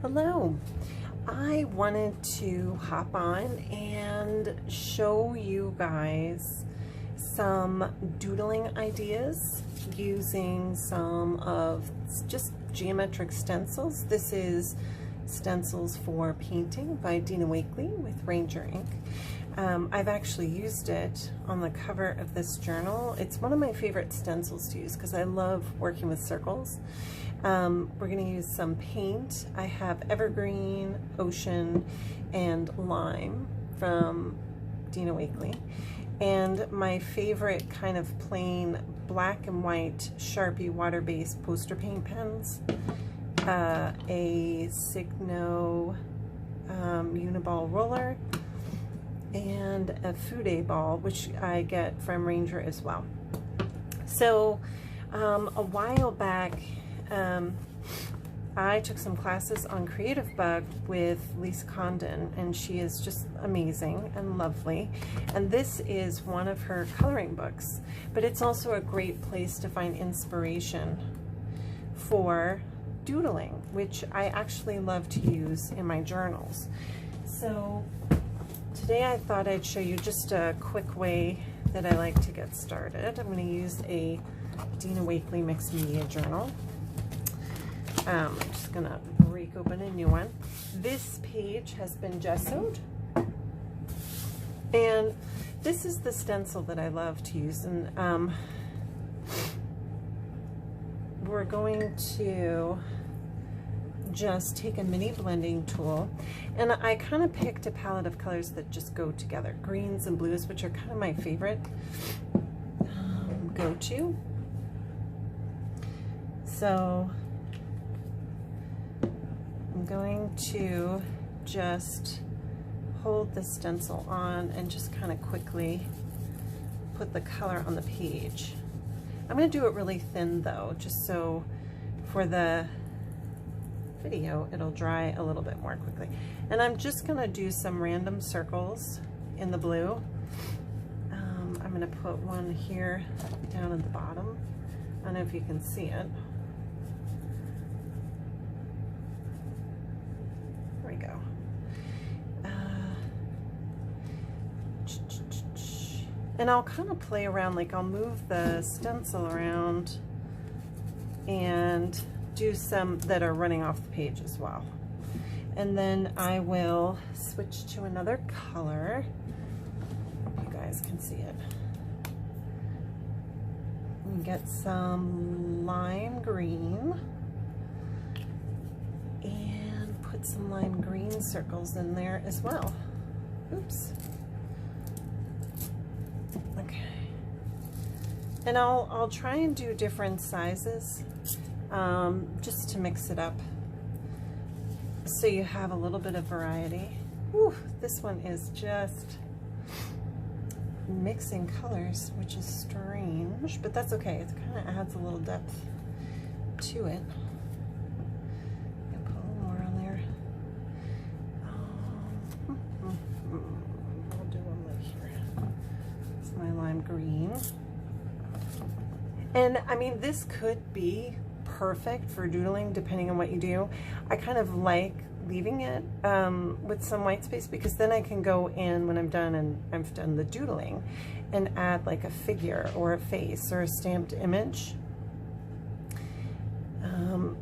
Hello. I wanted to hop on and show you guys some doodling ideas using some of just geometric stencils. This is Stencils for Painting by Dina Wakley with Ranger ink. I've actually used it on the cover of this journal. It's one of my favorite stencils to use because I love working with circles. We're going to use some paint. I have Evergreen, Ocean, and Lime from Dina Wakley. And my favorite kind of plain black and white Sharpie water-based poster paint pens. A Signo Uniball roller, and a Fude ball, which I get from Ranger as well. So a while back, I took some classes on Creative Bug with Lisa Condon, and she is just amazing and lovely. And this is one of her coloring books, but it's also a great place to find inspiration for doodling, which I actually love to use in my journals. So today I thought I'd show you just a quick way that I like to get started. I'm going to use a Dina Wakley mixed media journal. I'm just going to break open a new one. This page has been gessoed, and this is the stencil that I love to use. And we're going to just take a mini blending tool, and I kind of picked a palette of colors that just go together, greens and blues, which are kind of my favorite go-to. So I'm going to just hold the stencil on and just kind of quickly put the color on the page. I'm going to do it really thin though, just so for the video it'll dry a little bit more quickly. And I'm just going to do some random circles in the blue. I'm going to put one here down at the bottom. I don't know if you can see it. There we go. And I'll kind of play around, like I'll move the stencil around and do some that are running off the page as well. And then I will switch to another color. Hope you guys can see it. And get some lime green and put some lime green circles in there as well. Oops. Okay. And I'll try and do different sizes just to mix it up so you have a little bit of variety. Whew, this one is just mixing colors, which is strange, but that's okay. It kind of adds a little depth to it. I'll put a little more on there. I'll do one right here. It's my lime green. And I mean, this could be perfect for doodling depending on what you do. I kind of like leaving it with some white space, because then I can go in when I'm done and I've done the doodling and add like a figure or a face or a stamped image.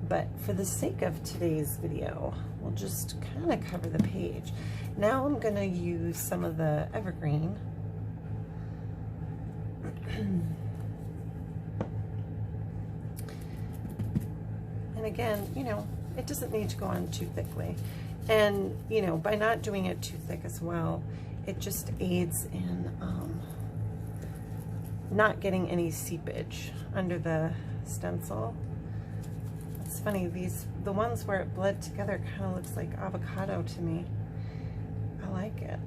But for the sake of today's video, we'll just kind of cover the page. Now I'm going to use some of the Evergreen. And again, you know, it doesn't need to go on too thickly. And, you know, by not doing it too thick as well, it just aids in not getting any seepage under the stencil. It's funny, the ones where it bled together kind of looks like avocado to me. I like it.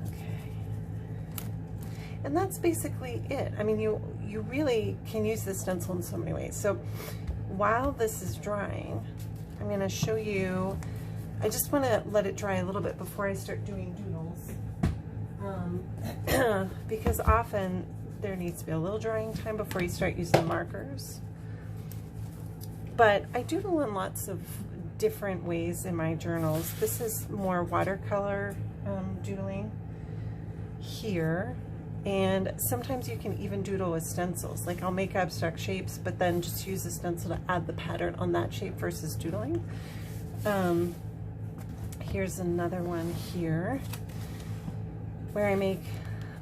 Okay. And that's basically it. I mean, you really can use this stencil in so many ways. So while this is drying, I'm going to show you, I just want to let it dry a little bit before I start doing doodles, because often there needs to be a little drying time before you start using markers. But I doodle in lots of different ways in my journals. This is more watercolor doodling here. And sometimes you can even doodle with stencils. Like I'll make abstract shapes, but then just use a stencil to add the pattern on that shape versus doodling. Here's another one here where I make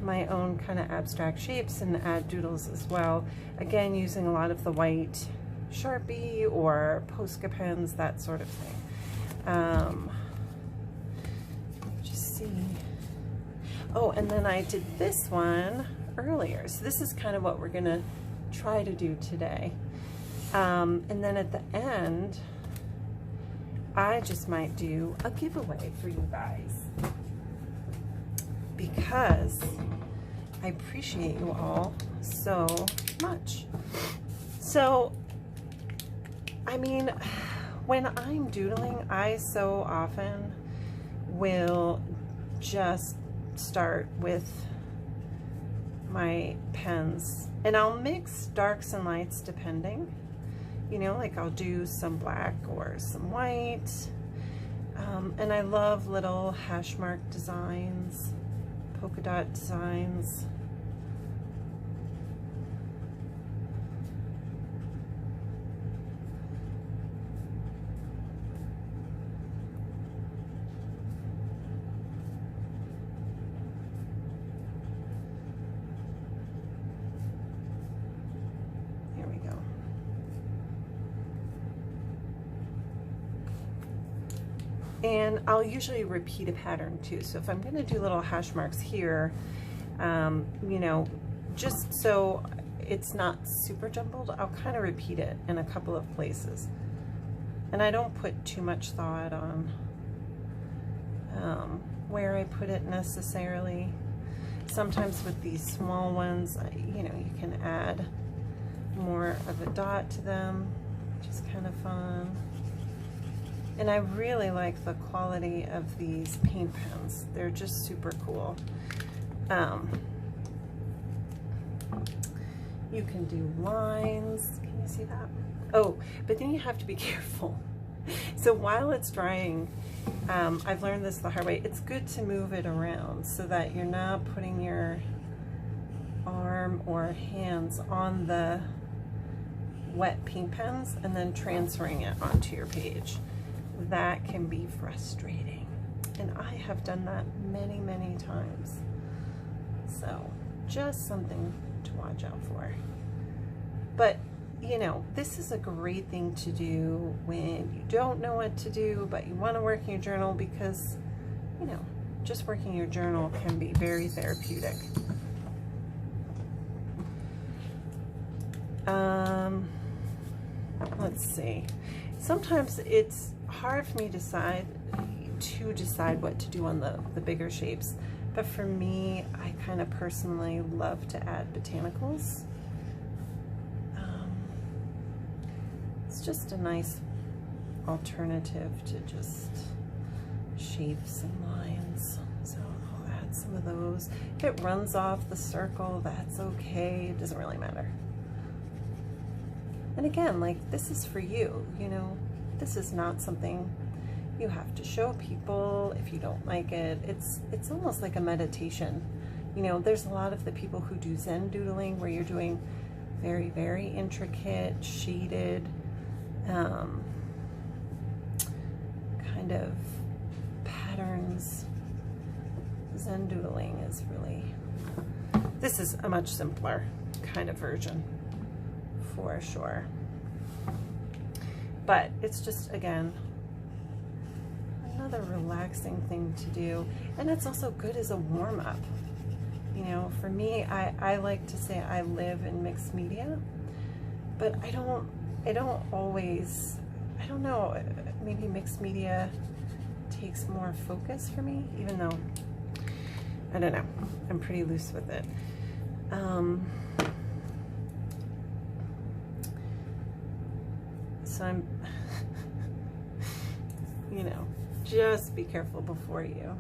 my own kind of abstract shapes and add doodles as well. Again, using a lot of the white Sharpie or Posca pens, that sort of thing. Just see. Oh, and then I did this one earlier. So this is kind of what we're gonna try to do today. And then at the end, I just might do a giveaway for you guys because I appreciate you all so much. So, I mean, when I'm doodling, I so often will just start with my pens, and I'll mix darks and lights depending, you know, like I'll do some black or some white, and I love little hash mark designs, polka dot designs. And I'll usually repeat a pattern too. So if I'm going to do little hash marks here, you know, just so it's not super jumbled, I'll kind of repeat it in a couple of places. And I don't put too much thought on where I put it necessarily. Sometimes with these small ones, you know, you can add more of a dot to them, which is kind of fun. And I really like the quality of these paint pens. They're just super cool. You can do lines. Can you see that? Oh, but then you have to be careful. So while it's drying, I've learned this the hard way. It's good to move it around so that you're not putting your arm or hands on the wet paint pens and then transferring it onto your page. That can be frustrating, and I have done that many, many times. So just something to watch out for. But you know, this is a great thing to do when you don't know what to do, but you want to work in your journal, because you know, just working your journal can be very therapeutic. Let's see. Sometimes it's hard for me to decide what to do on the bigger shapes, but for me, I kind of personally love to add botanicals. It's just a nice alternative to just shapes and lines, so I'll add some of those. If it runs off the circle, that's okay, it doesn't really matter. And again, like, this is for you, you know, this is not something you have to show people if you don't like it. It's almost like a meditation. You know, there's a lot of the people who do Zen doodling where you're doing very, very intricate, shaded, kind of patterns. Zen doodling is really, this is a much simpler kind of version, for sure. But it's just, again, another relaxing thing to do. And it's also good as a warm-up. You know, for me, I like to say I live in mixed media, but I don't always, I don't know, maybe mixed media takes more focus for me, even though, I don't know, I'm pretty loose with it. So I'm, you know, just be careful before you.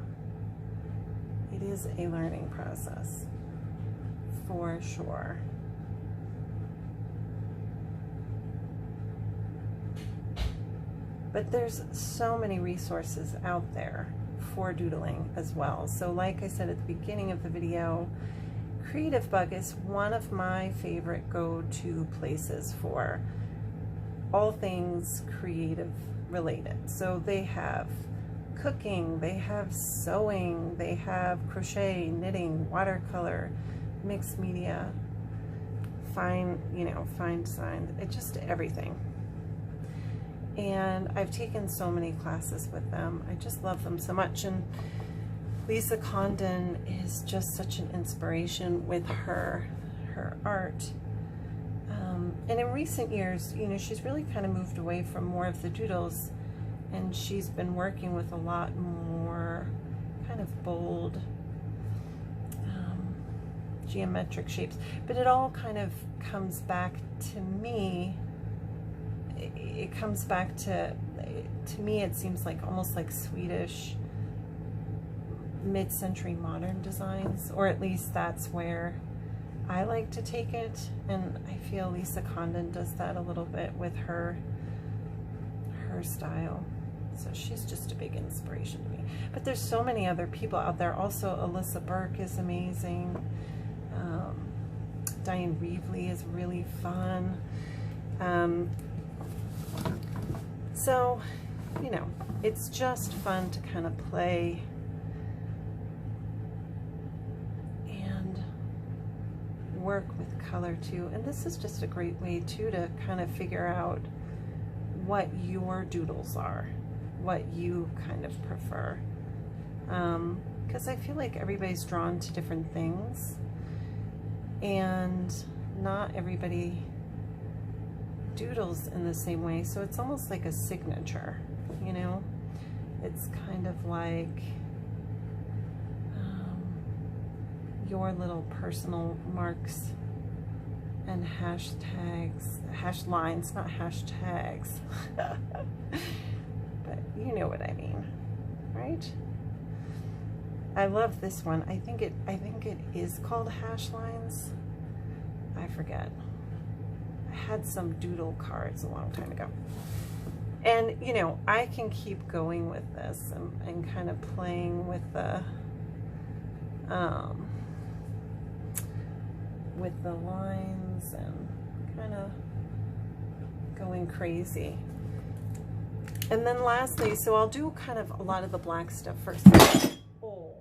It is a learning process, for sure. But there's so many resources out there for doodling as well. So like I said at the beginning of the video, Creative Bug is one of my favorite go-to places for all things creative related. So they have cooking, they have sewing, they have crochet, knitting, watercolor, mixed media, fine design, just everything. And I've taken so many classes with them. I just love them so much. And Lisa Condon is just such an inspiration with her art. And in recent years, she's really kind of moved away from more of the doodles, and she's been working with a lot more kind of bold geometric shapes. But it all kind of comes back to me. It comes back to me, it seems like almost like Swedish mid-century modern designs, or at least that's where I like to take it. And I feel Lisa Condon does that a little bit with her style. So she's just a big inspiration to me. But there's so many other people out there. Also, Alyssa Burke is amazing. Diane Reevely is really fun. So, it's just fun to kind of play and work with color too. And this is just a great way too to kind of figure out what your doodles are, what you kind of prefer. Because I feel like everybody's drawn to different things, and not everybody doodles in the same way. So it's almost like a signature, it's kind of like your little personal marks and hashtags, hash lines, not hashtags. But you know what I mean, right? I love this one. I think it is called hash lines. I forget. I had some doodle cards a long time ago. And I can keep going with this and kind of playing with the lines and kind of going crazy. And then lastly, so I'll do kind of a lot of the black stuff first. Oh,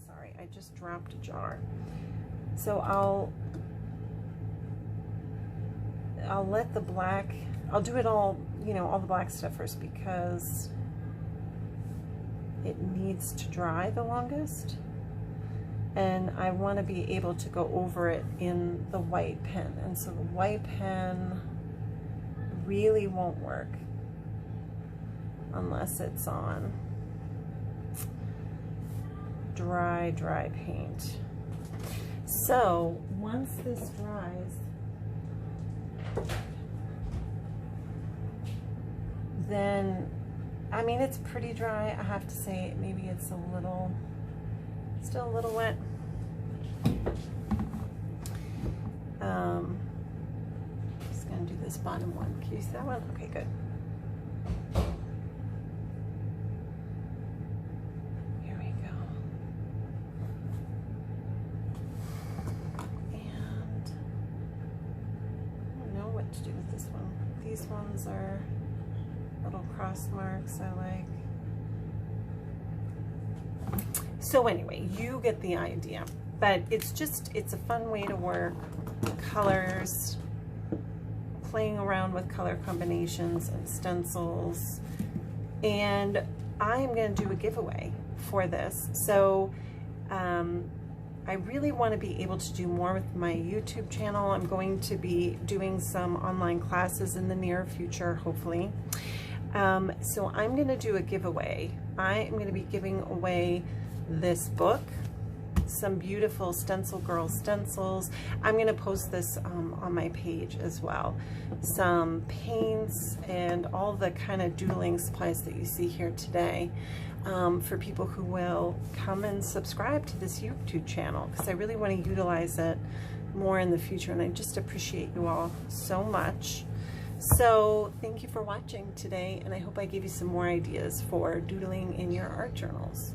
sorry, I just dropped a jar. So I'll let the black, I'll do it all, all the black stuff first, because it needs to dry the longest. And I want to be able to go over it in the white pen. And so the white pen really won't work unless it's on dry paint. So once this dries, then, I mean, it's pretty dry. I have to say, maybe it's still a little wet. Just gonna do this bottom one. Can you see that one? Okay, good. Here we go. And I don't know what to do with this one. These ones are little cross marks I like. So anyway, you get the idea. But it's a fun way to work colors, playing around with color combinations and stencils. And I am going to do a giveaway for this. So I really want to be able to do more with my YouTube channel. I'm going to be doing some online classes in the near future, hopefully. So I'm going to do a giveaway. I am going to be giving away this book, some beautiful Stencil Girl stencils. I'm going to post this on my page as well. Some paints and all the kind of doodling supplies that you see here today, for people who will come and subscribe to this YouTube channel, because I really want to utilize it more in the future, and I just appreciate you all so much. So thank you for watching today, and I hope I gave you some more ideas for doodling in your art journals.